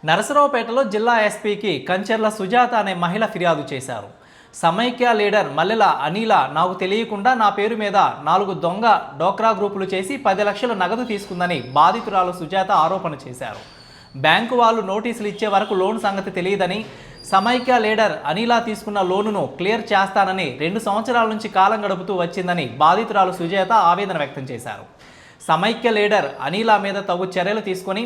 నరసరావుపేటలో జిల్లా ఎస్పీకి కంచెర్ల సుజాత అనే మహిళ ఫిర్యాదు చేశారు. సమైక్య లీడర్ మల్లెల అనిల నాకు తెలియకుండా నా పేరు మీద 4 దొంగ డోక్రా గ్రూపులు చేసి 10 లక్షల నగదు తీసుకుందని బాధితురాలు సుజాత ఆరోపణ చేశారు. బ్యాంకు వాళ్ళు నోటీసులు ఇచ్చే వరకు లోన్ సంగతి తెలియదని, సమైక్య లీడర్ అనిల తీసుకున్న లోనును క్లియర్ చేస్తానని 2 సంవత్సరాల నుంచి కాలం గడుపుతూ వచ్చిందని బాధితురాలు సుజాత ఆవేదన వ్యక్తం చేశారు. సమైక్య లీడర్ అనిల మీద తగు చర్యలు తీసుకొని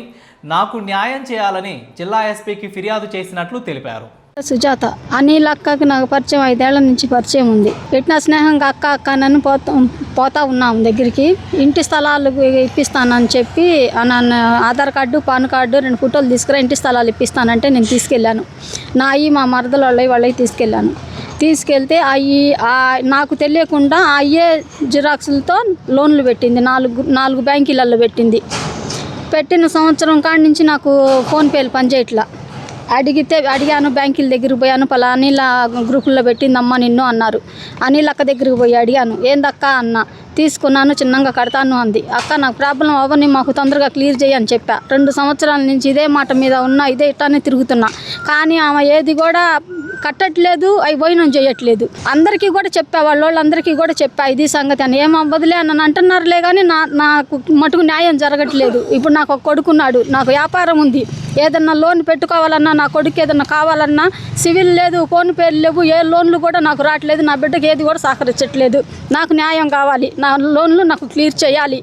నాకు న్యాయం చేయాలని జిల్లా ఎస్పీకి ఫిర్యాదు చేసినట్లు తెలిపారు. సుజాత అనిల్ అక్కకి నాకు పరిచయం 5 ఏళ్ల నుంచి పరిచయం ఉంది. పెట్టిన స్నేహంగా అక్క నన్ను పోతా ఉన్నాము దగ్గరికి. ఇంటి స్థలాలు ఇప్పిస్తానని చెప్పి నన్ను ఆధార్ కార్డు, పాన్ కార్డు, 2 ఫోటోలు తీసుకురా, ఇంటి స్థలాలు ఇప్పిస్తానంటే నేను తీసుకెళ్ళాను. మా మరదలు వాళ్ళకి తీసుకెళ్తే నాకు తెలియకుండా అయ్యే జిరాక్సులతో లోన్లు పెట్టింది. 4 బ్యాంకులలో పెట్టిన సంవత్సరం కాడి నుంచి నాకు ఫోన్పేలు పనిచేయట్లా. అడిగాను, బ్యాంకుల దగ్గరికి పోయాను, పలా అనిల్ గ్రూపుల్లో పెట్టిందమ్మా నిన్ను అన్నారు. అనిల్ అక్క దగ్గరికి పోయి అడిగాను, ఏందక్క అన్న, తీసుకున్నాను, చిన్నగా కడతాను అంది. అక్క నాకు ప్రాబ్లం అవ్వని, మాకు తొందరగా క్లియర్ చేయని చెప్పా. 2 సంవత్సరాల నుంచి ఇదే మాట మీద ఉన్నా, ఇదే ఇట్లానే తిరుగుతున్నా. కానీ ఆమె ఏది కూడా కట్టట్లేదు, అవి పోయినం చేయట్లేదు. అందరికీ కూడా చెప్పా, వాళ్ళందరికీ కూడా చెప్పా ఇది సంగతి అని. ఏమవ్వదులే అని అంటున్నారులే, కానీ నాకు మటుకు న్యాయం జరగట్లేదు. ఇప్పుడు నాకు ఒక కొడుకున్నాడు, నాకు వ్యాపారం ఉంది. ఏదన్నా లోన్ పెట్టుకోవాలన్నా, నా కొడుకు ఏదన్నా కావాలన్నా సివిల్ లేదు, ఫోన్ పేర్లు లేవు, ఏ లోన్లు కూడా నాకు రావట్లేదు. నా బిడ్డకి ఏది కూడా సహకరించట్లేదు. నాకు న్యాయం కావాలి, నా లోన్లు నాకు క్లియర్ చేయాలి.